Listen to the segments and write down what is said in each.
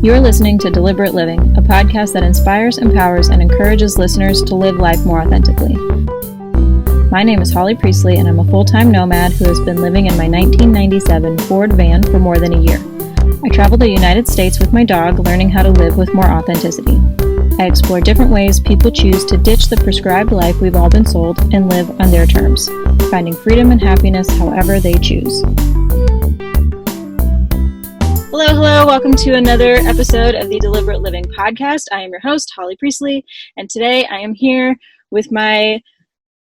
You're listening to Deliberate Living, a podcast that inspires, empowers, and encourages listeners to live life more authentically. My name is Holly Priestley, and I'm a full-time nomad who has been living in my 1997 Ford van for more than a year. I travel the United States with my dog, learning how to live with more authenticity. I explore different ways people choose to ditch the prescribed life we've all been sold and live on their terms, finding freedom and happiness however they choose. Hello, welcome to another episode of the Deliberate Living podcast. I am your host, Holly Priestley, and today I am here with my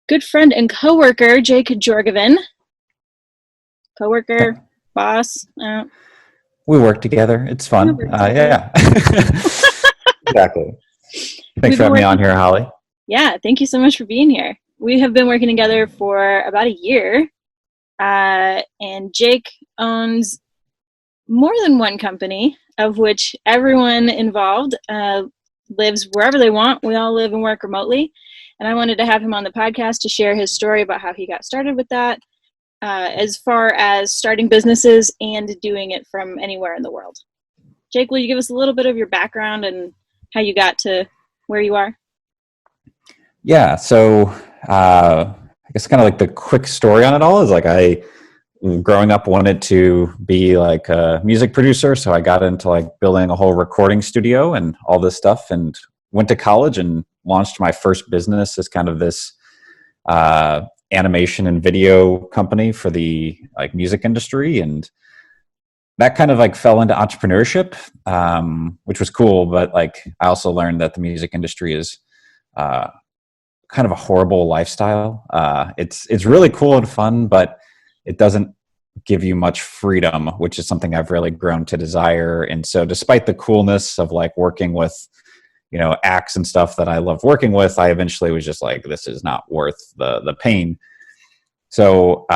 good friend and co-worker, Jake Jorgovan. Co-worker, boss. We work together. It's fun. Yeah. Exactly. Thanks for having me on here, Holly. Yeah, thank you so much for being here. We have been working together for about a year, and Jake owns more than one company, of which everyone involved lives wherever they want. We all live and work remotely, and I wanted to have him on the podcast to share his story about how he got started with that, as far as starting businesses and doing it from anywhere in the world. Jake, will you give us a little bit of your background and how you got to where you are? Yeah, so I guess kind of like the quick story on it all is like I, growing up, wanted to be like a music producer, so I got into like building a whole recording studio and all this stuff, and went to college and launched my first business as kind of this animation and video company for the like music industry, and that kind of like fell into entrepreneurship, which was cool. But like I also learned that the music industry is kind of a horrible lifestyle. It's really cool and fun, but it doesn't give you much freedom, which is something I've really grown to desire. And so despite the coolness of like working with, you know, acts and stuff that I love working with, I eventually was just like, this is not worth the pain. So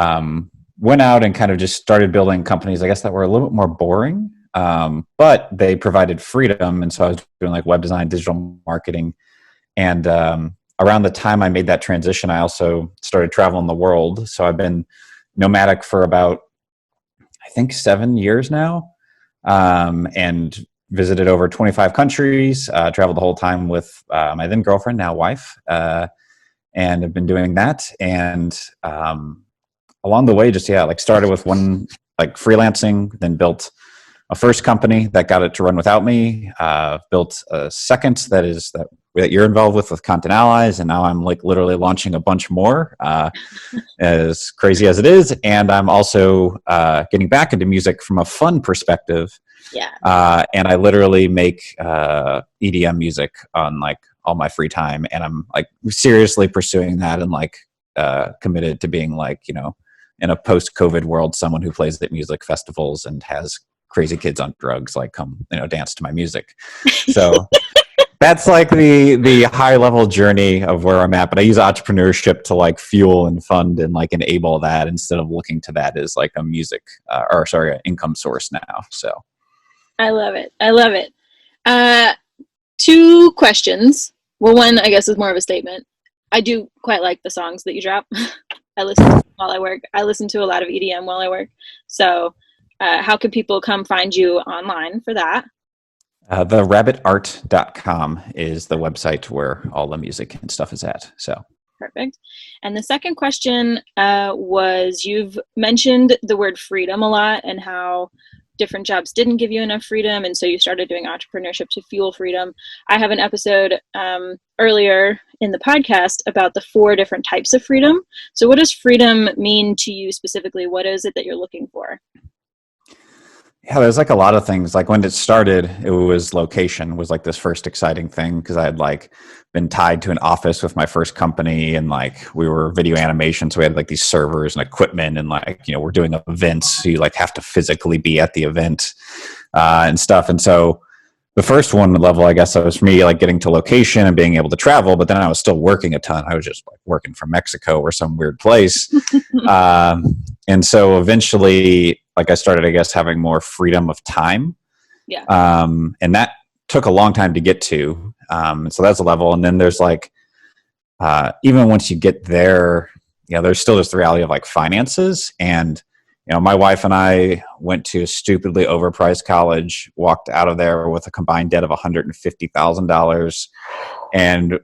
went out and kind of just started building companies, I guess, that were a little bit more boring, but they provided freedom. And so I was doing like web design, digital marketing. And around the time I made that transition, I also started traveling the world. So I've been nomadic for about, I think, 7 years now, and visited over 25 countries, traveled the whole time with my then girlfriend, now wife, and have been doing that. And along the way, just, like started with one, like freelancing, then built a first company that got it to run without me, built a second that you're involved with Content Allies, and now I'm like literally launching a bunch more, as crazy as it is. And I'm also getting back into music from a fun perspective. Yeah. And I literally make EDM music on like all my free time, and I'm like seriously pursuing that, and like committed to being like, you know, in a post-COVID world, someone who plays at music festivals and has crazy kids on drugs like come, you know, dance to my music. So that's like the high level journey of where I'm at. But I use entrepreneurship to like fuel and fund and like enable that, instead of looking to that as like a music an income source now. So I love it. Two questions. Well, one, I guess, is more of a statement. I do quite like the songs that you drop. I listen to them while I work. I listen to a lot of EDM while I work. So how can people come find you online for that? TheRabbitArt.com is the website where all the music and stuff is at. So perfect. And the second question was, you've mentioned the word freedom a lot and how different jobs didn't give you enough freedom, and so you started doing entrepreneurship to fuel freedom. I have an episode earlier in the podcast about the 4 different types of freedom. So what does freedom mean to you specifically? What is it that you're looking for? Yeah, there's like a lot of things. Like when it started, it was location was like this first exciting thing, because I had like been tied to an office with my first company, and like we were video animation, so we had like these servers and equipment, and like, you know, we're doing events, so you like have to physically be at the event and stuff. And so the first one level, I guess, was for me like getting to location and being able to travel, but then I was still working a ton. I was just like working from Mexico or some weird place. And so eventually, like I started, I guess, having more freedom of time. Yeah. And that took a long time to get to. And so that's a level. And then there's like, even once you get there, you know, there's still just the reality of like finances. And my wife and I went to a stupidly overpriced college, walked out of there with a combined debt of $150,000. And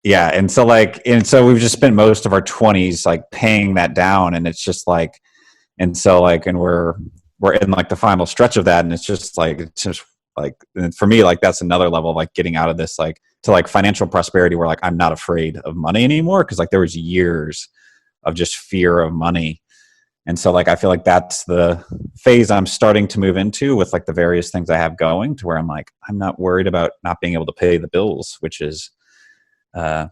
yeah. And so we've just spent most of our 20s like paying that down. And it's just like, and so like, and we're in like the final stretch of that. And it's just like, and for me, like that's another level of like getting out of this, like to like financial prosperity where like I'm not afraid of money anymore. Cause like there was years of just fear of money. And so like I feel like that's the phase I'm starting to move into with like the various things I have going, to where I'm like, I'm not worried about not being able to pay the bills, which is uh,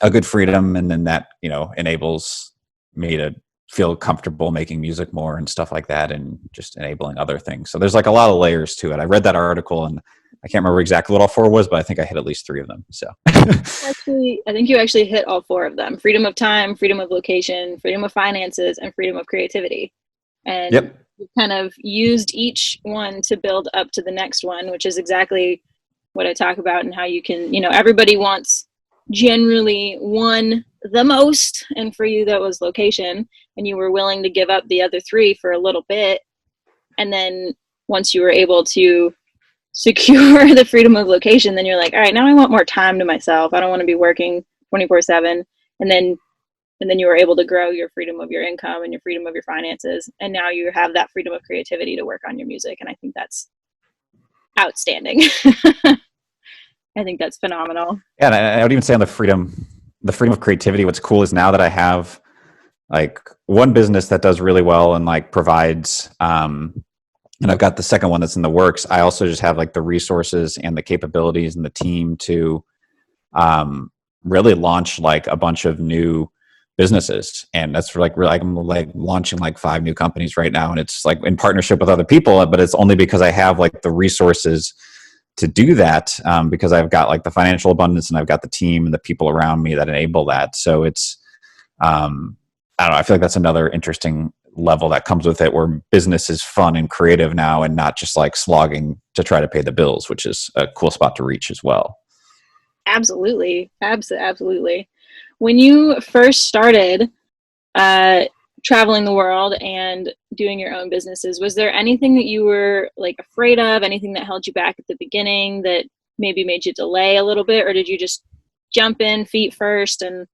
a good freedom. And then that, enables me to feel comfortable making music more and stuff like that, and just enabling other things. So there's like a lot of layers to it. I read that article and I can't remember exactly what all four was, but I think I hit at least three of them. So Actually, I think you actually hit all four of them: freedom of time, freedom of location, freedom of finances, and freedom of creativity. And yep. you kind of used each one to build up to the next one, which is exactly what I talk about, and how you can, everybody wants generally one the most. And for you, that was location. And you were willing to give up the other three for a little bit. And then once you were able to secure the freedom of location, then you're like, all right, now I want more time to myself. I don't want to be working 24/7. And then you were able to grow your freedom of your income and your freedom of your finances. And now you have that freedom of creativity to work on your music. And I think that's outstanding. I think that's phenomenal. Yeah. And I would even say on the freedom of creativity, what's cool is now that I have like one business that does really well and like provides, and I've got the second one that's in the works. I also just have like the resources and the capabilities and the team to really launch like a bunch of new businesses. And that's for like, really, I'm like launching like 5 new companies right now. And it's like in partnership with other people, but it's only because I have like the resources to do that, because I've got like the financial abundance and I've got the team and the people around me that enable that. So it's, I don't know, I feel like that's another interesting level that comes with it, where business is fun and creative now and not just like slogging to try to pay the bills, which is a cool spot to reach as well. Absolutely. Absolutely. When you first started traveling the world and doing your own businesses, was there anything that you were like afraid of, anything that held you back at the beginning that maybe made you delay a little bit? Or did you just jump in feet first and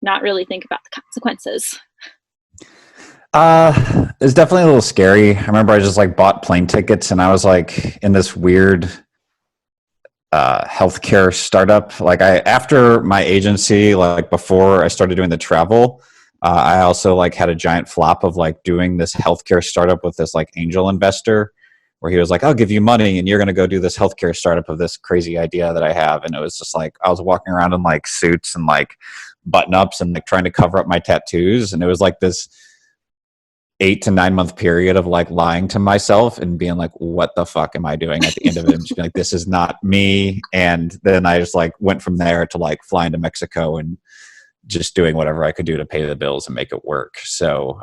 not really think about the consequences? It's definitely a little scary. I remember I just like bought plane tickets and I was like in this weird healthcare startup. Like after my agency, like before I started doing the travel, I also like had a giant flop of like doing this healthcare startup with this like angel investor, where he was like, I'll give you money and you're going to go do this healthcare startup of this crazy idea that I have. And it was just like, I was walking around in like suits and like button ups and like trying to cover up my tattoos. And it was like this 8 to 9 month period of like lying to myself and being like, what the fuck am I doing at the end of it? And just being like, this is not me. And then I just like went from there to like flying to Mexico and just doing whatever I could do to pay the bills and make it work. So,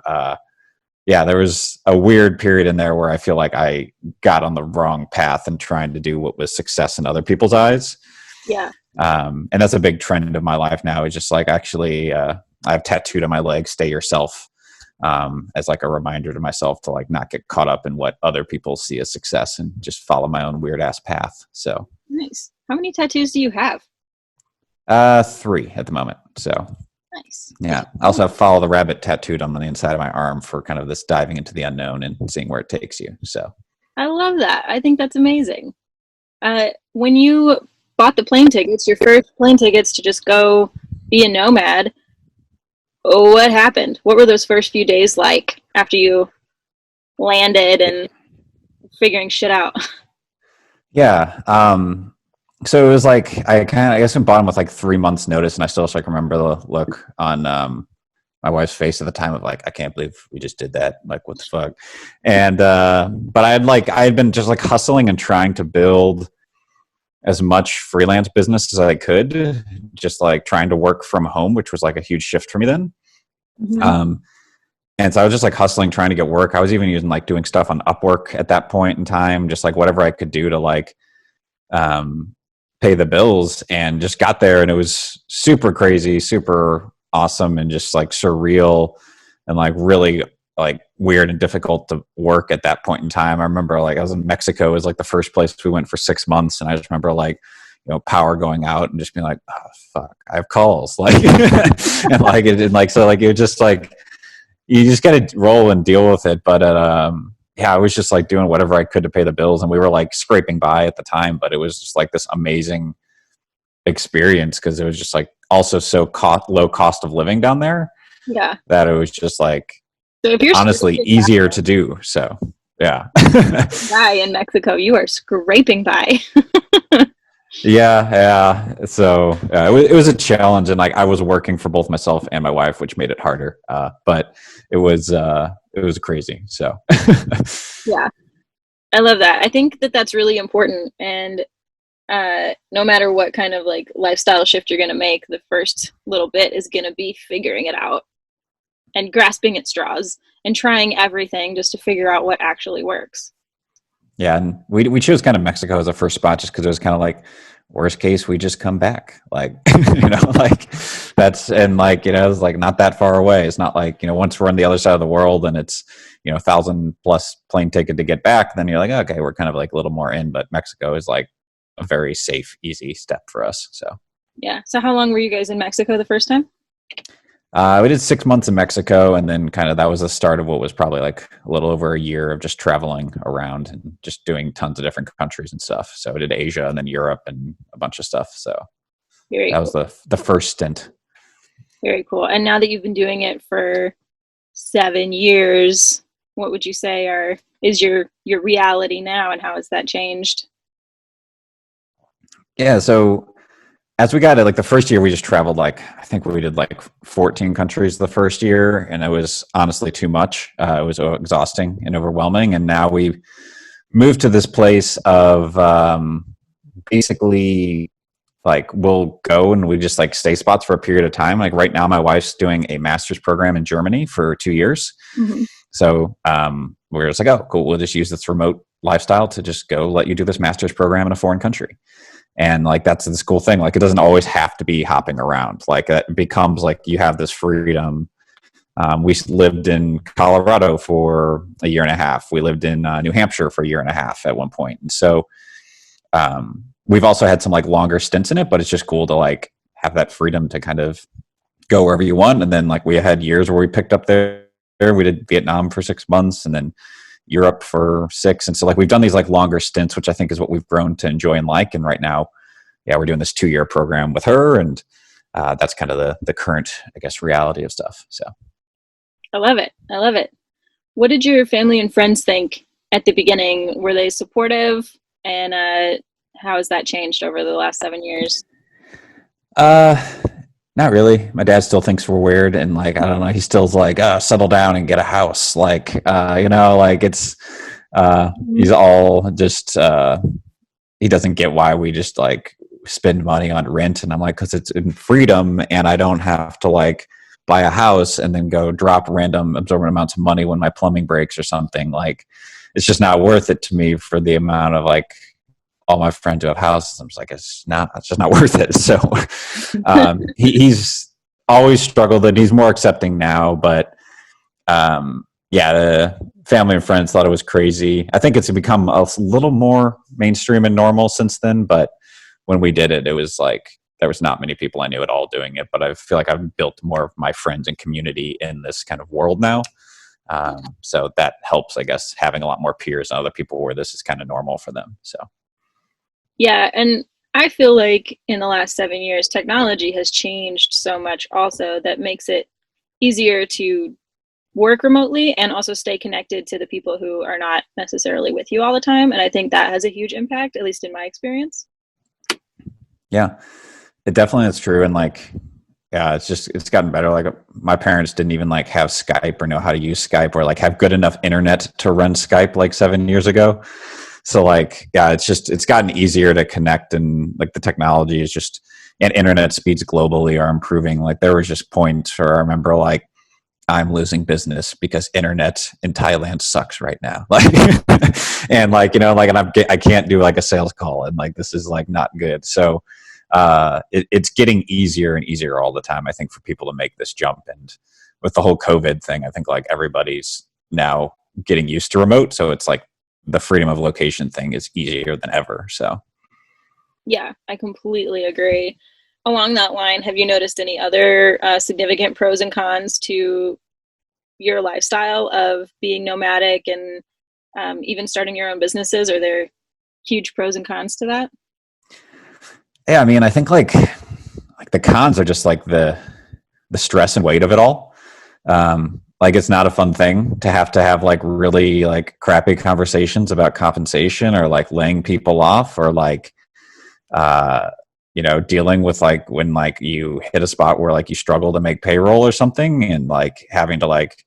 yeah, there was a weird period in there where I feel like I got on the wrong path and trying to do what was success in other people's eyes. Yeah. And that's a big trend of my life now, is just like, actually, I have tattooed on my leg, stay yourself, as like a reminder to myself to like not get caught up in what other people see as success and just follow my own weird ass path. So Nice. How many tattoos do you have? 3 at the moment. So Nice. yeah, I also have follow the rabbit tattooed on the inside of my arm for kind of this diving into the unknown and seeing where it takes you. So I love that. I think that's amazing. When you bought the plane tickets, your first plane tickets to just go be a nomad, what happened? What were those first few days like after you landed and figuring shit out? yeah, so it was like I guess I bought them with like 3 months notice, and I still like remember the look on my wife's face at the time of like, I can't believe we just did that. Like, what the fuck? And but I had been just like hustling and trying to build as much freelance business as I could, just like trying to work from home, which was like a huge shift for me then. Mm-hmm. And so I was just like hustling, trying to get work. I was even using like doing stuff on Upwork at that point in time, just like whatever I could do to like pay the bills, and just got there. And it was super crazy, super awesome, and just like surreal and like really like weird and difficult to work at that point in time. I remember like I was in Mexico, it was like the first place we went for 6 months, and I just remember like, power going out and just being like, oh fuck, I have calls, like, and like it, and like so like it just like you just got to roll and deal with it. But yeah, I was just like doing whatever I could to pay the bills, and we were like scraping by at the time, but it was just like this amazing experience because it was just like also so low cost of living down there Yeah. that it was just like So if you're honestly easier to do. So yeah. by in Mexico, you are scraping by. Yeah. So it was a challenge, and like I was working for both myself and my wife, which made it harder. But it was crazy. So Yeah, I love that. I think that that's really important. And no matter what kind of like lifestyle shift you're going to make, the first little bit is going to be figuring it out and grasping at straws and trying everything just to figure out what actually works. yeah, and we chose kind of Mexico as a first spot just because it was kind of like worst case we just come back, like like that's, and like it's like not that far away. It's not like once we're on the other side of the world and it's 1,000+ plane ticket to get back, then you're like, okay, we're kind of like a little more in. But Mexico is like a very safe, easy step for us. So Yeah. So how long were you guys in Mexico the first time? we did 6 months in Mexico, and then kind of that was the start of what was probably like a little over a year of just traveling around and just doing tons of different countries and stuff. So we did Asia and then Europe and a bunch of stuff. So Very that cool. was the first stint. Very cool. And now that you've been doing it for 7 years, what would you say is your reality now, and how has that changed? Yeah. So as we got it, like the first year, we just traveled like I think we did like 14 countries the first year, and it was honestly too much. It was exhausting and overwhelming. And now we moved to this place of basically like we'll go and we just like stay spots for a period of time. Like right now, my wife's doing a master's program in Germany for 2 years. Mm-hmm. So we're just like, oh, cool. We'll just use this remote lifestyle to just go let you do this master's program in a foreign country. And like that's this cool thing. Like it doesn't always have to be hopping around. Like it becomes like you have this freedom. We lived in Colorado for a year and a half. We lived in New Hampshire for a year and a half at one point. And so we've also had some like longer stints in it, but it's just cool to like have that freedom to kind of go wherever you want. And then like we had years where we picked up there. We did Vietnam for 6 months and then Europe for 6. And so like we've done these like longer stints, which I think is what we've grown to enjoy and like. And right now, yeah, we're doing this 2-year program with her. And that's kind of the current, I guess, reality of stuff. So I love it. I love it. What did your family and friends think at the beginning? Were they supportive? And how has that changed over the last 7 years? Not really. My dad still thinks we're weird, and like I don't know, he still's like, settle down and get a house. Like like it's he's all just he doesn't get why we just like spend money on rent. And I'm like, because it's in freedom and I don't have to like buy a house and then go drop random absorbent amounts of money when my plumbing breaks or something. Like it's just not worth it to me for the amount of like all my friends who have houses. I'm just like, it's just not worth it. So he's always struggled, and he's more accepting now. But yeah, the family and friends thought it was crazy. I think it's become a little more mainstream and normal since then. But when we did it, it was like there was not many people I knew at all doing it. But I feel like I've built more of my friends and community in this kind of world now. So that helps, I guess, having a lot more peers and other people where this is kind of normal for them. So. Yeah, and I feel like in the last 7 years, technology has changed so much also that makes it easier to work remotely and also stay connected to the people who are not necessarily with you all the time. And I think that has a huge impact, at least in my experience. Yeah, it definitely is true. And like, yeah, it's gotten better. Like my parents didn't even like have Skype or know how to use Skype or like have good enough internet to run Skype like 7 years ago. So like, yeah, it's gotten easier to connect, and like the technology is just, and internet speeds globally are improving. Like there was just points where I remember like I'm losing business because internet in Thailand sucks right now. Like, and like, like, and I can't do like a sales call, and like, this is like not good. So it's getting easier and easier all the time, I think, for people to make this jump. And with the whole COVID thing, I think like everybody's now getting used to remote. So it's like the freedom of location thing is easier than ever. So Yeah, I completely agree. Along that line, have you noticed any other significant pros and cons to your lifestyle of being nomadic and even starting your own businesses? Are there huge pros and cons to that? yeah, I mean, I think like the cons are just like the stress and weight of it all. Like it's not a fun thing to have like really like crappy conversations about compensation or like laying people off or like uh dealing with like when like you hit a spot where like you struggle to make payroll or something and like having to like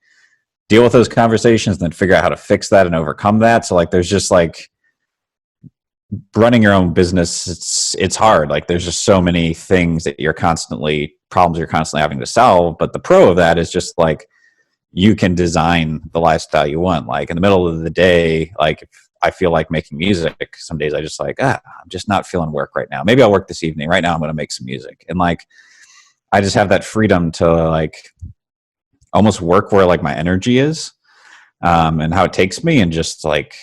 deal with those conversations and then figure out how to fix that and overcome that. So like there's just like running your own business, it's hard. Like there's just so many things that problems you're constantly having to solve. But the pro of that is just like you can design the lifestyle you want. Like in the middle of the day, like if I feel like making music, some days I just like, I'm just not feeling work right now. Maybe I'll work this evening. Right now I'm going to make some music. And like I just have that freedom to like almost work where like my energy is, and how it takes me, and just like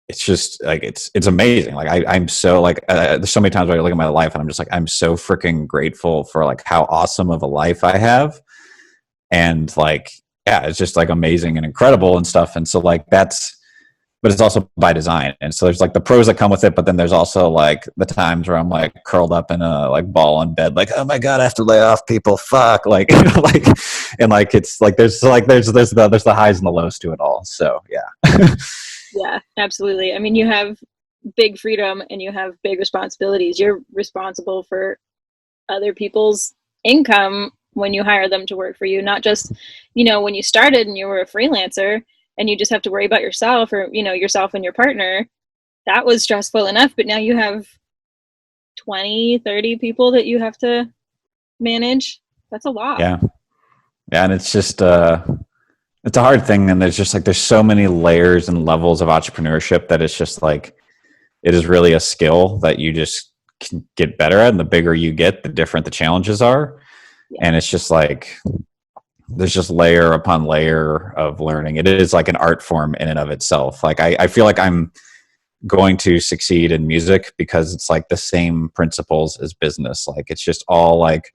it's just like it's amazing. Like I'm so like there's so many times where I look at my life and I'm just like I'm so freaking grateful for like how awesome of a life I have, and like yeah, it's just like amazing and incredible and stuff. And so like that's, but it's also by design. And so there's like the pros that come with it, but then there's also like the times where I'm like curled up in a like ball in bed, like, oh my God, I have to lay off people. Fuck. Like, like, and like, it's like, there's the highs and the lows to it all. So yeah. Yeah, absolutely. I mean, you have big freedom and you have big responsibilities. You're responsible for other people's income when you hire them to work for you, not just, when you started and you were a freelancer and you just have to worry about yourself or, yourself and your partner. That was stressful enough, but now you have 20, 30 people that you have to manage. That's a lot. Yeah. Yeah. And it's just, it's a hard thing. And there's just like, there's so many layers and levels of entrepreneurship that it's just like, it is really a skill that you just can get better at. And the bigger you get, the different the challenges are. Yeah. And it's just like, there's just layer upon layer of learning. It is like an art form in and of itself. Like I feel like I'm going to succeed in music because it's like the same principles as business. Like it's just all like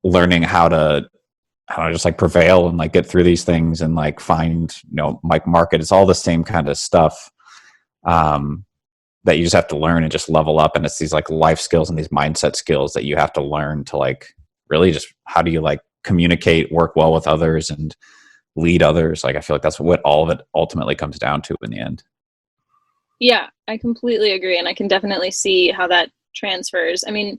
learning how to just like prevail and like get through these things and like find, like market. It's all the same kind of stuff. That you just have to learn and just level up. And it's these like life skills and these mindset skills that you have to learn to like really just how do you like communicate, work well with others and lead others. Like I feel like that's what all of it ultimately comes down to in the end. Yeah, I completely agree. And I can definitely see how that transfers. I mean,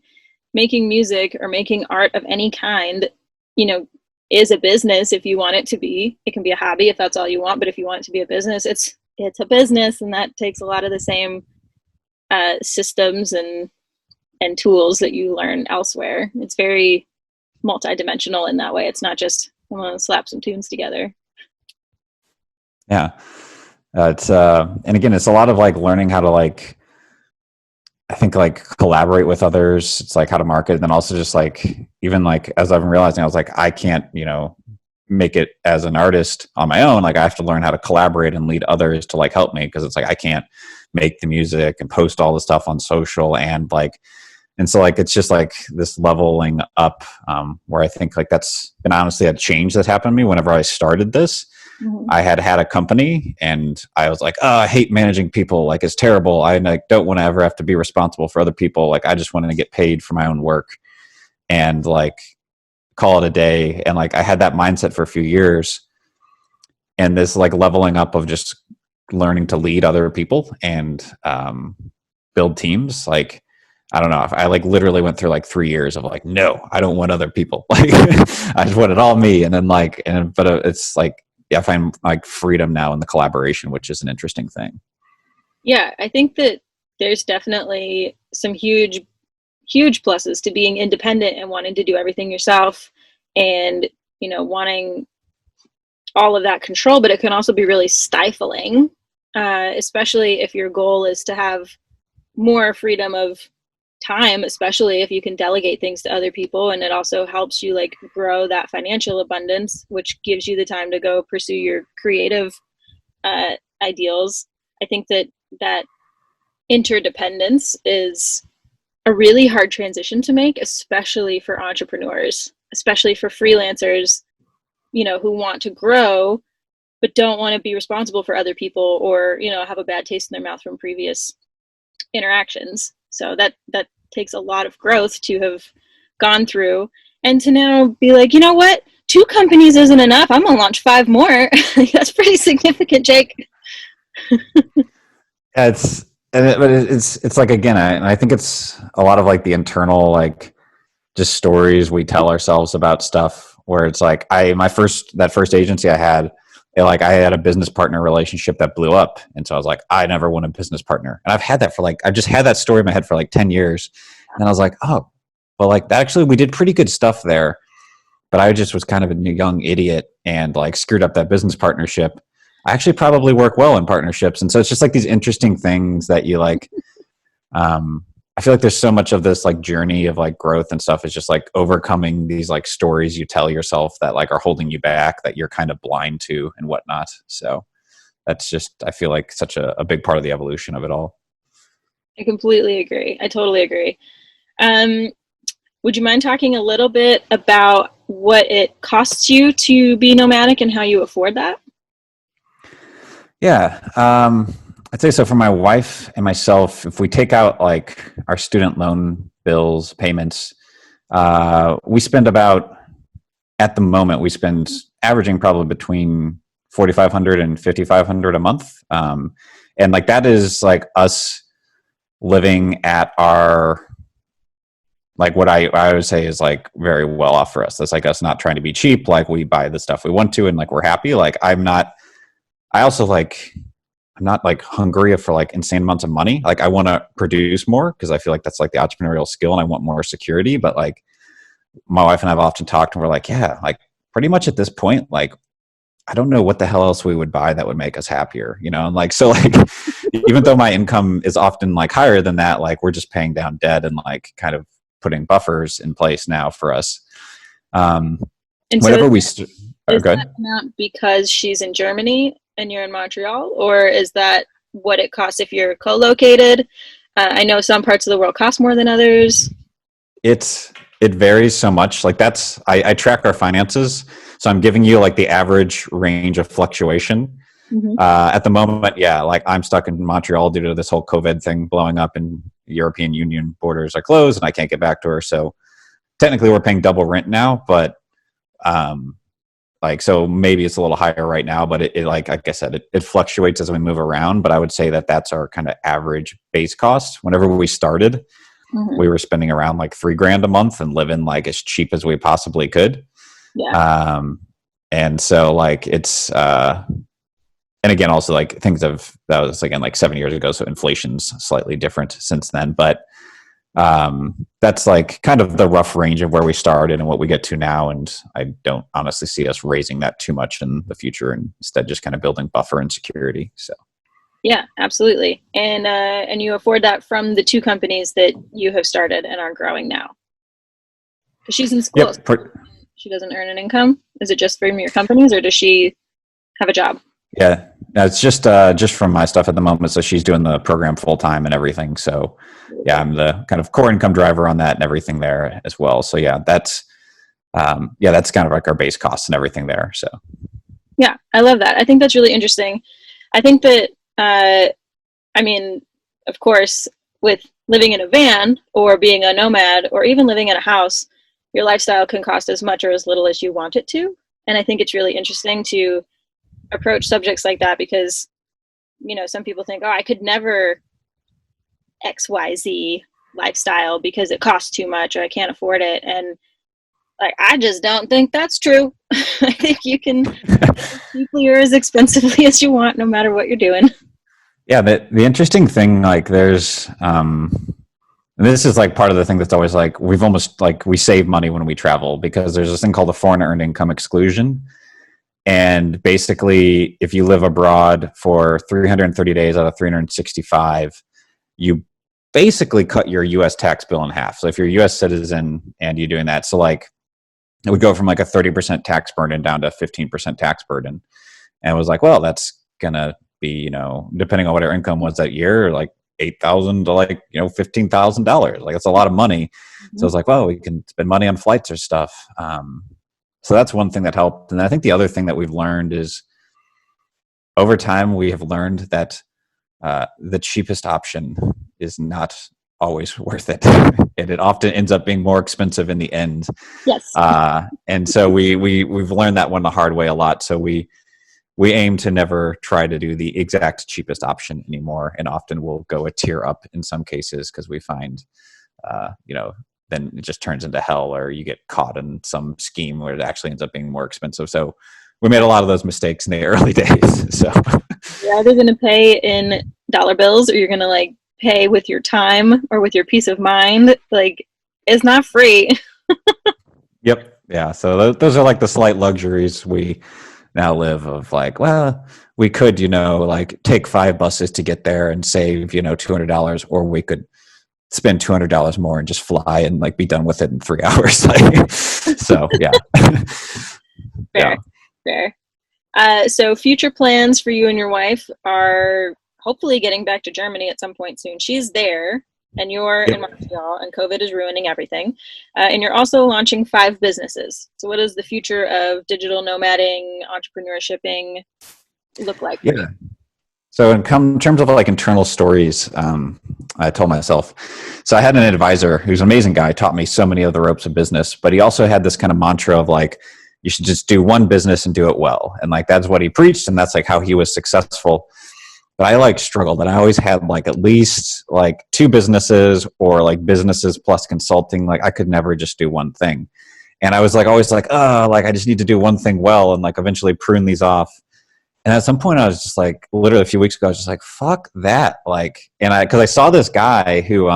making music or making art of any kind, you know, is a business if you want it to be. It can be a hobby if that's all you want, but if you want it to be a business, it's a business, and that takes a lot of the same systems and tools that you learn elsewhere. It's very multidimensional in that way. It's not just I'm gonna slap some tunes together. Yeah. It's and again, it's a lot of like learning how to like I think like collaborate with others. It's like how to market, and then also just like even like as I've been realizing, I was like I can't make it as an artist on my own. Like I have to learn how to collaborate and lead others to like help me, because it's like I can't make the music and post all the stuff on social and so like it's just like this leveling up, where I think like that's been honestly a change that happened to me whenever I started this. Mm-hmm. I had a company and I was like, oh, I hate managing people. Like it's terrible. I like don't want to ever have to be responsible for other people. Like I just wanted to get paid for my own work and like call it a day. And like I had that mindset for a few years, and this like leveling up of just learning to lead other people and build teams. Like I don't know. I like literally went through like 3 years of like, no, I don't want other people. Like I just want it all me. And then like, but it's like, yeah, I find like freedom now in the collaboration, which is an interesting thing. Yeah, I think that there's definitely some huge pluses to being independent and wanting to do everything yourself and, wanting all of that control, but it can also be really stifling, especially if your goal is to have more freedom of time, especially if you can delegate things to other people. And it also helps you like grow that financial abundance, which gives you the time to go pursue your creative ideals. I think that that interdependence is a really hard transition to make, especially for entrepreneurs, especially for freelancers, you know, who want to grow but don't want to be responsible for other people, or, you know, have a bad taste in their mouth from previous interactions. So that takes a lot of growth to have gone through, and to now be like, you know what, 2 companies isn't enough, I'm gonna launch 5 more. That's pretty significant, Jake. Yeah, it's like, again, I think it's a lot of like the internal, like, just stories we tell ourselves about stuff, where it's like, that first agency I had, like, I had a business partner relationship that blew up, and so I was like, I never want a business partner. And I've just had that story in my head for like 10 years, and I was like, oh, well, like, actually we did pretty good stuff there, but I just was kind of a young idiot and like screwed up that business partnership. I actually probably work well in partnerships. And so it's just like these interesting things that you like, I feel like there's so much of this like journey of like growth and stuff is just like overcoming these like stories you tell yourself that like are holding you back, that you're kind of blind to and whatnot. So that's just, I feel like, such a big part of the evolution of it all. I completely agree. I totally agree. Um, would you mind talking a little bit about what it costs you to be nomadic and how you afford that? Yeah. I'd say so for my wife and myself, if we take out like our student loan bills, payments, we spend about, at the moment, we spend averaging probably between 4,500 and 5,500 a month. And like, that is like us living at our, like, what I would say is like very well off for us. That's like us not trying to be cheap. Like, we buy the stuff we want to, and like, we're happy. Like, I also like, I'm not like hungry for like insane amounts of money. Like, I want to produce more because I feel like that's like the entrepreneurial skill, and I want more security. But like, my wife and I have often talked, and we're like, yeah, like, pretty much at this point, like, I don't know what the hell else we would buy that would make us happier, you know? And like, so like, even though my income is often like higher than that, like, we're just paying down debt and like kind of putting buffers in place now for us. Um, And so whenever we, is go ahead. that amount because she's in Germany and you're in Montreal, or is that what it costs if you're co-located? I know some parts of the world cost more than others. It varies so much. Like, I track our finances, so I'm giving you like the average range of fluctuation. Mm-hmm. At the moment, yeah, like, I'm stuck in Montreal due to this whole COVID thing blowing up, and European Union borders are closed, and I can't get back to her. So technically, we're paying double rent now, but like, so maybe it's a little higher right now, but it like I said, it fluctuates as we move around. But I would say that that's our kind of average base cost. Whenever we started, Mm-hmm. we were spending around like $3,000 a month and living like as cheap as we possibly could. Yeah. And so like, and again, also like, that was again like 7 years ago. So inflation's slightly different since then, but that's like kind of the rough range of where we started and what we get to now. And I don't honestly see us raising that too much in the future, and instead just kind of building buffer and security. So Yeah, absolutely. And you afford that from the 2 companies that you have started and are growing now. Because she's in school, yep. so she doesn't earn an income. Is it just from your companies, or does she have a job? Yeah, no, it's just from my stuff at the moment. So she's doing the program full time and everything. So yeah, I'm the kind of core income driver on that and everything there as well. So yeah, that's kind of like our base costs and everything there. So Yeah, I love that. I think that's really interesting. I think that, I mean, of course, with living in a van or being a nomad or even living in a house, your lifestyle can cost as much or as little as you want it to. And I think it's really interesting to approach subjects like that because, you know, some people think, oh, I could never XYZ lifestyle because it costs too much or I can't afford it. And like, I just don't think that's true. I think you can cheaply or as expensively as you want, no matter what you're doing. yeah, the interesting thing, like, there's this is like part of the thing that's always like, we've almost like, we save money when we travel because there's this thing called the foreign earned income exclusion. And basically, if you live abroad for 330 days out of 365, you basically cut your US tax bill in half. So if you're a US citizen and you're doing that, so like it would go from like a 30% tax burden down to 15% tax burden. And it was like, well, that's gonna be, you know, depending on what our income was that year, like 8,000 to like, you know, $15,000. Like it's a lot of money. So I was like, well, we can spend money on flights or stuff. So that's one thing that helped. And I think the other thing that we've learned is over time, we have learned that the cheapest option is not always worth it. And it often ends up being more expensive in the end. Yes. And so we've learned that one the hard way a lot. So we aim to never try to do the exact cheapest option anymore. And often we'll go a tier up in some cases because we find, you know, then it just turns into hell, or you get caught in some scheme where it actually ends up being more expensive. So we made a lot of those mistakes in the early days. So You're either going to pay in dollar bills or you're going to like pay with your time or with your peace of mind. Like it's not free. yep. Yeah. So those are like the slight luxuries we now live of like, well, we could, you know, like take 5 buses to get there and save, you know, $200, or we could spend $200 more and just fly and like be done with it in 3 hours. Like, so yeah. Fair, fair. So future plans for you and your wife are hopefully getting back to Germany at some point soon. She's there, and you're in Montreal, and COVID is ruining everything. And you're also launching 5 businesses. So what does the future of digital nomading, entrepreneurshiping look like for you? So in terms of like internal stories, I told myself, so I had an advisor who's an amazing guy, taught me so many of the ropes of business, but he also had this kind of mantra of like, you should just do one business and do it well. And like, that's what he preached. And that's like how he was successful. But I like struggled, and I always had like at least like 2 businesses, or like businesses plus consulting. Like I could never just do one thing. And I was like, always like, oh, like I just need to do one thing well and like eventually prune these off. And at some point I was just like, literally a few weeks ago, I was just like, fuck that. Like, and cause I saw this guy who,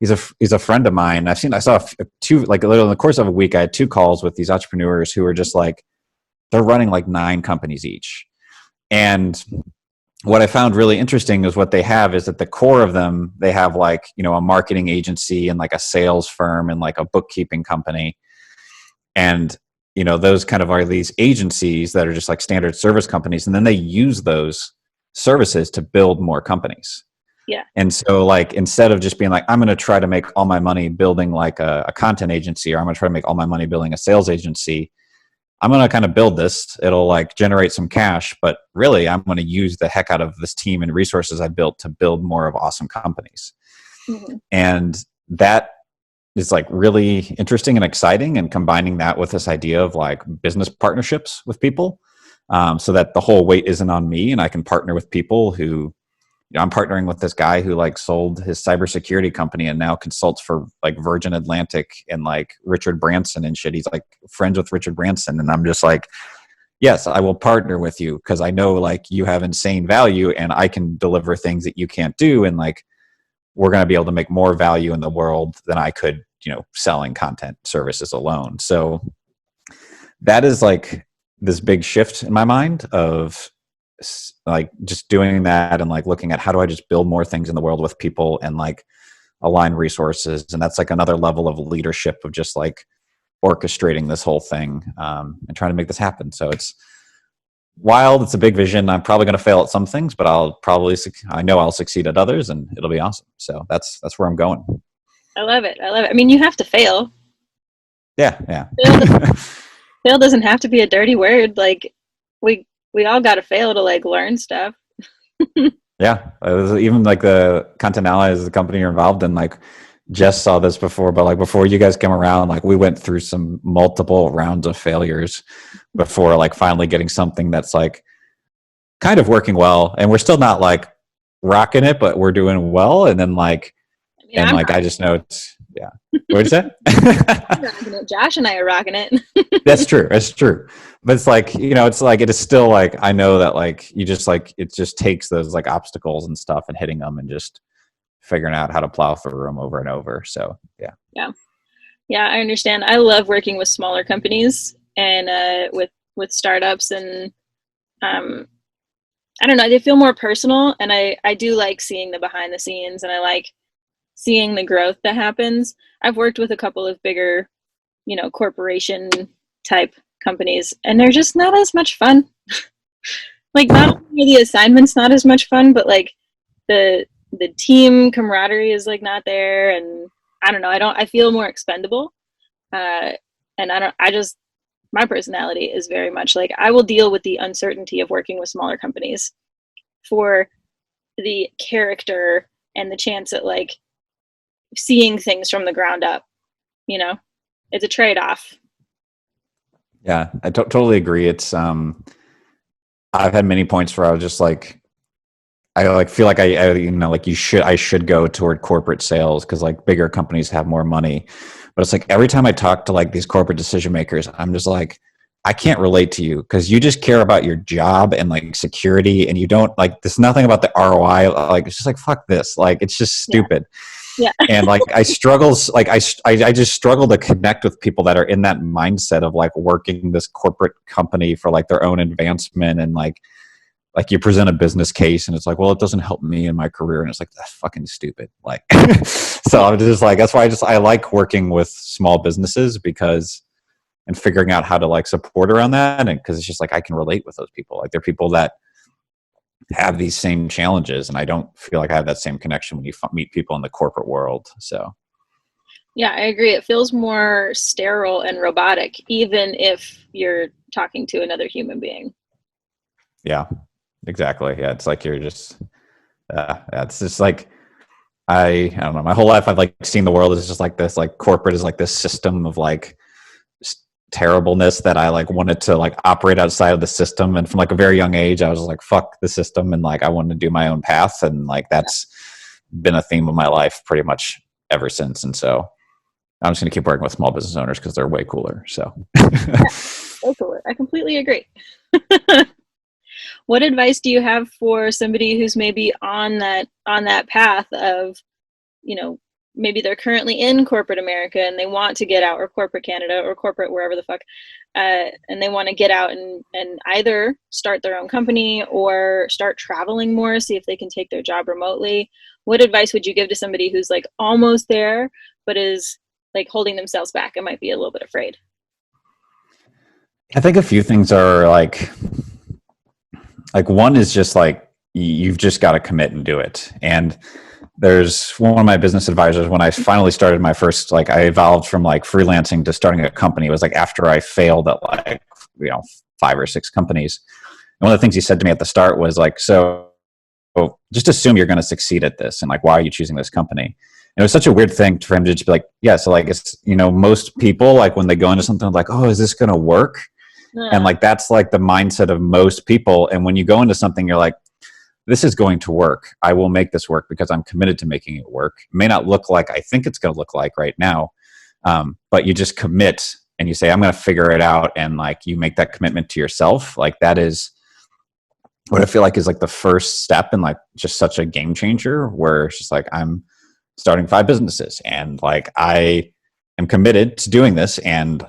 he's a friend of mine. I saw 2, like literally in the course of a week, I had 2 calls with these entrepreneurs who were just like, they're running like 9 companies each. And what I found really interesting is what they have is at the core of them, they have like, you know, a marketing agency and like a sales firm and like a bookkeeping company. And you know, those kind of are these agencies that are just like standard service companies. And then they use those services to build more companies. Yeah. And so like, instead of just being like, I'm going to try to make all my money building like a content agency, or I'm going to try to make all my money building a sales agency, I'm going to kind of build this. It'll like generate some cash, but really I'm going to use the heck out of this team and resources I built to build more of awesome companies. Mm-hmm. And that is like really interesting and exciting, and combining that with this idea of like business partnerships with people, so that the whole weight isn't on me, and I can partner with people who, you know, I'm partnering with this guy who like sold his cybersecurity company and now consults for like Virgin Atlantic and like Richard Branson and shit. He's like friends with Richard Branson. And I'm just like, yes, I will partner with you because I know like you have insane value and I can deliver things that you can't do. And like, we're going to be able to make more value in the world than I could, you know, selling content services alone. So that is like this big shift in my mind of like just doing that and like looking at how do I just build more things in the world with people and like align resources. And that's like another level of leadership of just like orchestrating this whole thing, and trying to make this happen. So it's wild. It's a big vision. I'm probably going to fail at some things, but I know I'll succeed at others, and it'll be awesome. So that's where I'm going. I love it. I love it. I mean, you have to fail. Yeah. Fail doesn't have to be a dirty word. Like we all got to fail to like learn stuff. Yeah. It was even like the Content Allies, the company you're involved in, like Jess saw this before, but like before you guys came around, like we went through some multiple rounds of failures before like finally getting something that's like kind of working well. And we're still not like rocking it, but we're doing well. And then like, I mean, I just know it's, yeah. What'd you say? I'm rocking it. Josh and I are rocking it. That's true. That's true. But it's like, you know, it's like, it is still like, I know that like, you just like, it just takes those like obstacles and stuff and hitting them and just figuring out how to plow through them over and over. So, yeah. Yeah. Yeah, I understand. I love working with smaller companies and with startups and I don't know, they feel more personal, and I do like seeing the behind the scenes, and I like seeing the growth that happens. I've worked with a couple of bigger, corporation type companies, and they're just not as much fun. Like, not only are the assignments not as much fun, but like the the team camaraderie is like not there, and I don't know. I feel more expendable, uh, and I don't. I just my personality is very much like I will deal with the uncertainty of working with smaller companies for the character and the chance at like seeing things from the ground up. You know, it's a trade off. Yeah, I totally agree. It's I've had many points where I was just like, I like feel like I like I should go toward corporate sales because like bigger companies have more money, but it's like every time I talk to like these corporate decision makers, I'm just like, I can't relate to you because you just care about your job and like security, and you don't like there's nothing about the ROI. Like it's just like fuck this, like it's just Yeah, stupid. yeah, And like I struggles, like I just struggle to connect with people that are in that mindset of like working this corporate company for like their own advancement, and like you present a business case and it's like, well, it doesn't help me in my career, and it's like that's fucking stupid. Like so yeah, I'm just like that's why I like working with small businesses because and figuring out how to like support around that, and because it's just like I can relate with those people. Like they're people that have these same challenges, and I don't feel like I have that same connection when you meet people in the corporate world. So yeah. I agree. It feels more sterile and robotic, even if you're talking to another human being. yeah, exactly. Yeah, it's like you're just yeah, it's just like I don't know. My whole life I've like seen the world as just like this. Like corporate is like this system of like terribleness that I like wanted to like operate outside of the system. And from like a very young age, I was like, fuck the system. And like, I wanted to do my own path. And like, that's been a theme of my life pretty much ever since. And so I'm just going to keep working with small business owners because they're way cooler. So Yeah, so cool. I completely agree. What advice do you have for somebody who's maybe on that path of, you know, maybe they're currently in corporate America and they want to get out, or corporate Canada, or corporate wherever the fuck, and they want to get out and either start their own company or start traveling more, see if they can take their job remotely. What advice would you give to somebody who's like almost there, but is like holding themselves back and might be a little bit afraid? I think a few things are like one is just like, you've just got to commit and do it. And there's one of my business advisors when I finally started my first, like I evolved from like freelancing to starting a company. It was like after I failed at like, 5 or 6 companies. And one of the things he said to me at the start was like, so just assume you're going to succeed at this. And like, why are you choosing this company? And it was such a weird thing for him to just be like, yeah. So like, it's, most people, like when they go into something like, oh, is this going to work? And Uh, like, that's like the mindset of most people. And when you go into something, you're like, this is going to work. I will make this work because I'm committed to making it work. It may not look like I think it's going to look like right now, but you just commit and you say, I'm going to figure it out. And like you make that commitment to yourself. Like that is what I feel like is like the first step and like just such a game changer where it's just like I'm starting 5 businesses and like I am committed to doing this, and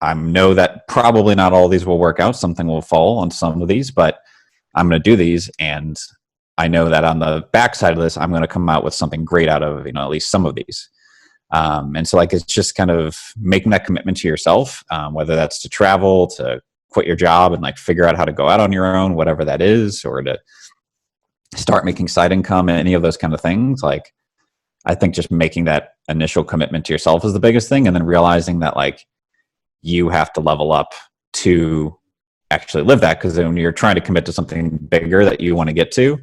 I know that probably not all of these will work out. Something will fall on some of these, but I'm going to do these, and I know that on the backside of this, I'm going to come out with something great out of at least some of these. And so like it's just kind of making that commitment to yourself, whether that's to travel, to quit your job and like figure out how to go out on your own, whatever that is, or to start making side income, any of those kind of things. Like I think just making that initial commitment to yourself is the biggest thing, and then realizing that like you have to level up to actually live that, because when you're trying to commit to something bigger that you want to get to,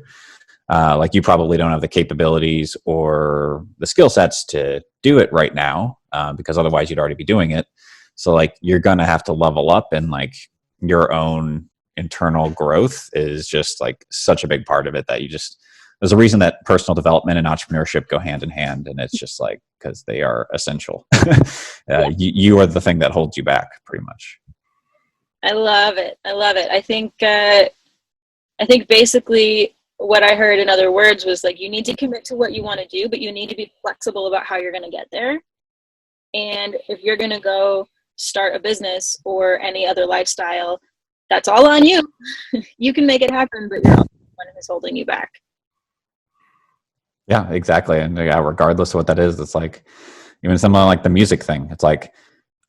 like you probably don't have the capabilities or the skill sets to do it right now, because otherwise you'd already be doing it. So like you're gonna have to level up, and like your own internal growth is just like such a big part of it that you just there's a reason that personal development and entrepreneurship go hand in hand, and it's just like because they are essential. yeah, You are the thing that holds you back pretty much. I love it. I love it. I think basically what I heard in other words was like you need to commit to what you want to do, but you need to be flexible about how you're going to get there. And if you're going to go start a business or any other lifestyle, that's all on you. You can make it happen, but you're one who's holding you back. Yeah, exactly. And yeah, regardless of what that is, it's like even something like the music thing. It's like,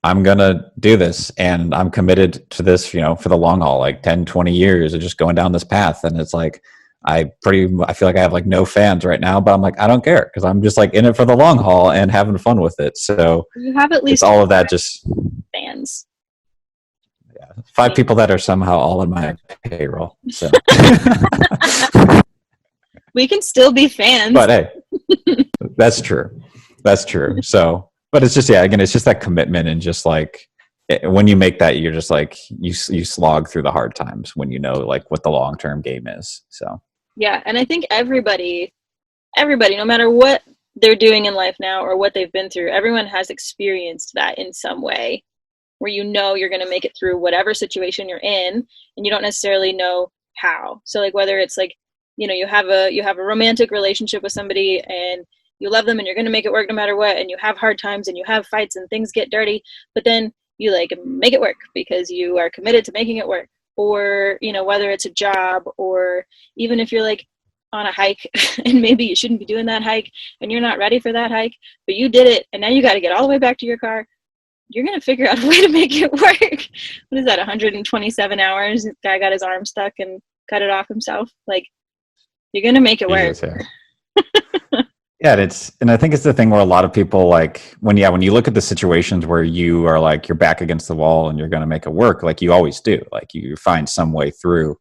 I'm going to do this and I'm committed to this, for the long haul, like 10, 20 years of just going down this path. And it's like, I feel like I have like no fans right now, but I'm like, I don't care because I'm just like in it for the long haul and having fun with it. So you have at it's least all of that. Just fans. Yeah, 5 people that are somehow all in my payroll. So we can still be fans. But hey, that's true. That's true. So, but it's just, again, it's just that commitment and just like, when you make that, you're just like, you slog through the hard times when you know like what the long-term game is. So, yeah. And I think everybody, no matter what they're doing in life now or what they've been through, everyone has experienced that in some way where you're going to make it through whatever situation you're in and you don't necessarily know how. So like whether it's like, you have a romantic relationship with somebody and you love them and you're going to make it work no matter what, and you have hard times and you have fights and things get dirty, but then you like make it work because you are committed to making it work. Or, whether it's a job or even if you're like on a hike and maybe you shouldn't be doing that hike and you're not ready for that hike, but you did it and now you got to get all the way back to your car. You're going to figure out a way to make it work. What is that, 127 hours? The guy got his arm stuck and cut it off himself. Like, you're going to make it work. Yeah, and I think it's the thing where a lot of people like when you look at the situations where you are like you're back against the wall and you're going to make it work, like you always do, like you find some way through.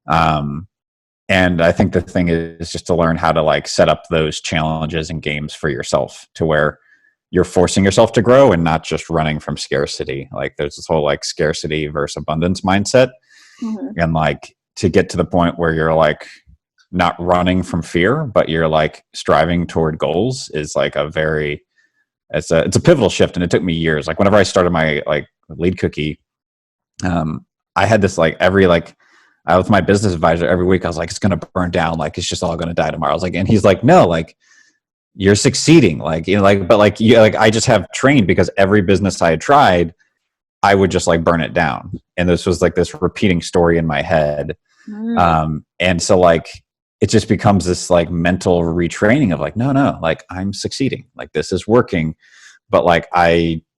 And I think the thing is just to learn how to like set up those challenges and games for yourself to where you're forcing yourself to grow and not just running from scarcity. Like there's this whole like scarcity versus abundance mindset, and like to get to the point where you're like not running from fear, but you're like striving toward goals is like it's a pivotal shift. And it took me years. Like whenever I started my like lead cookie, I had this like with my business advisor every week, I was like, it's going to burn down. Like, it's just all going to die tomorrow. I was like, and he's like, no, like you're succeeding. Like, but like, I just have trained because every business I had tried, I would just like burn it down. And this was like this repeating story in my head. And so like, it just becomes this like mental retraining of like, no, like I'm succeeding, like this is working. But like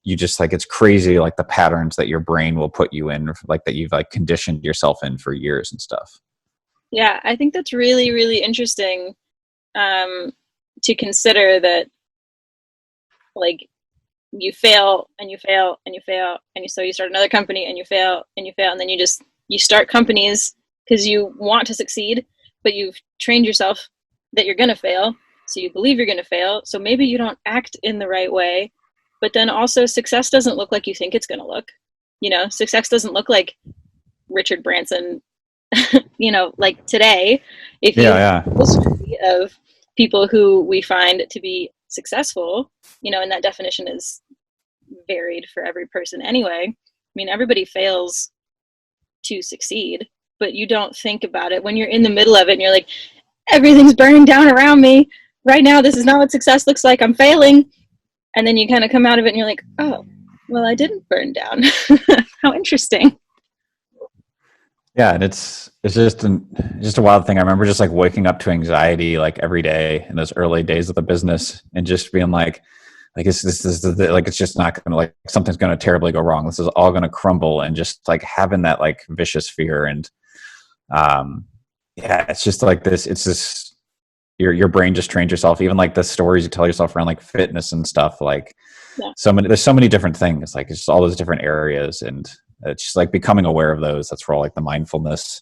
you just like, it's crazy. Like the patterns that your brain will put you in, like that you've like conditioned yourself in for years and stuff. Yeah. I think that's really, really interesting to consider that like you fail and you fail and you fail. And so you start another company and you fail and you fail. And then you start companies because you want to succeed, but you've trained yourself that you're going to fail. So you believe you're going to fail. So maybe you don't act in the right way, but then also success doesn't look like you think it's going to look, success doesn't look like Richard Branson, like today, if you have a history of people who we find to be successful, and that definition is varied for every person anyway. I mean, everybody fails to succeed, but you don't think about it when you're in the middle of it and you're like, everything's burning down around me right now. This is not what success looks like. I'm failing. And then you kind of come out of it and you're like, oh, well, I didn't burn down. How interesting. Yeah. And it's just a wild thing. I remember just like waking up to anxiety, like every day in those early days of the business and just being like this is like, it's just not going to like, something's going to terribly go wrong. This is all going to crumble, and just like having that like vicious fear. And it's just like this, it's this, your brain just trains yourself. Even like the stories you tell yourself around like fitness and stuff, like there's so many different things, like it's just all those different areas. And it's just like becoming aware of those. That's where all like the mindfulness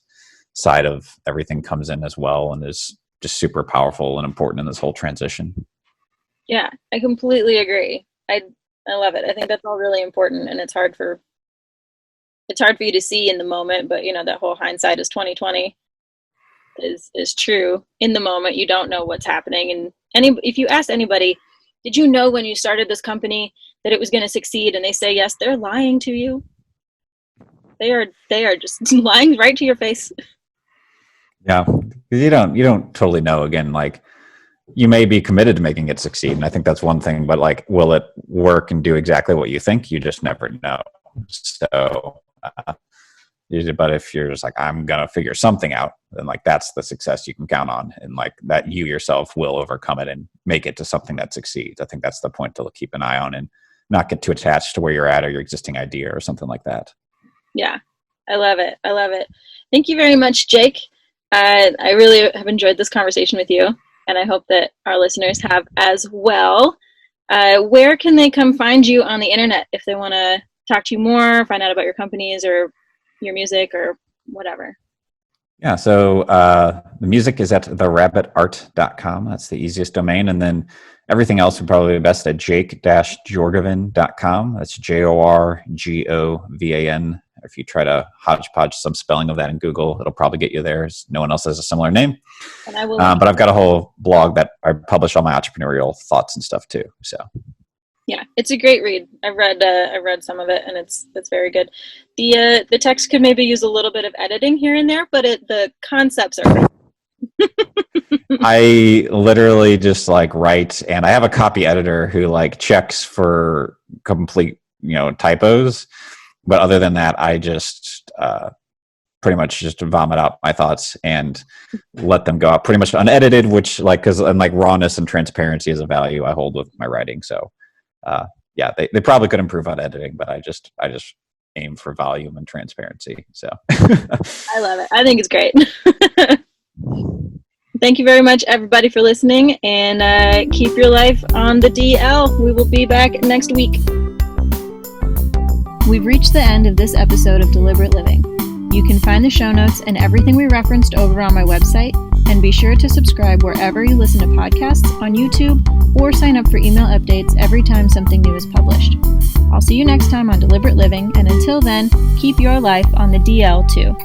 side of everything comes in as well, and is just super powerful and important in this whole transition. Yeah, I completely agree. I love it. I think that's all really important, and it's hard for you to see in the moment, but that whole hindsight is 2020 is true. In the moment, you don't know what's happening. And if you ask anybody, did you know when you started this company that it was going to succeed? And they say yes, they're lying to you. They are just lying right to your face. Yeah, because you don't totally know. Again, like you may be committed to making it succeed, and I think that's one thing. But like, will it work and do exactly what you think? You just never know. So But if you're just like, I'm gonna figure something out, then like that's the success you can count on, and like that you yourself will overcome it and make it to something that succeeds. I think that's the point to keep an eye on and not get too attached to where you're at or your existing idea or something like that. Yeah, I love it. I love it. Thank you very much, Jake. I really have enjoyed this conversation with you, and I hope that our listeners have as well. Where can they come find you on the internet if they want to talk to you more, find out about your companies or your music or whatever? Yeah, so the music is at therabbitart.com. That's the easiest domain. And then everything else would probably be best at jake-jorgovan.com. That's JORGOVAN. If you try to hodgepodge some spelling of that in Google, it'll probably get you there. No one else has a similar name. And I will. But I've got a whole blog that I publish all my entrepreneurial thoughts and stuff too. So yeah, it's a great read. I've read some of it, and it's very good. The text could maybe use a little bit of editing here and there, but the concepts are great. I literally just like write, and I have a copy editor who like checks for complete, typos. But other than that, I just pretty much just vomit out my thoughts and let them go out pretty much unedited, which because rawness and transparency is a value I hold with my writing. So yeah, they probably could improve on editing, but I just aim for volume and transparency. So I love it. I think it's great. Thank you very much, everybody, for listening, and keep your life on the DL. We will be back next week. We've reached the end of this episode of Deliberate Living. You can find the show notes and everything we referenced over on my website, and be sure to subscribe wherever you listen to podcasts on YouTube, or sign up for email updates every time something new is published. I'll see you next time on Deliberate Living, and until then, keep your life on the DL too.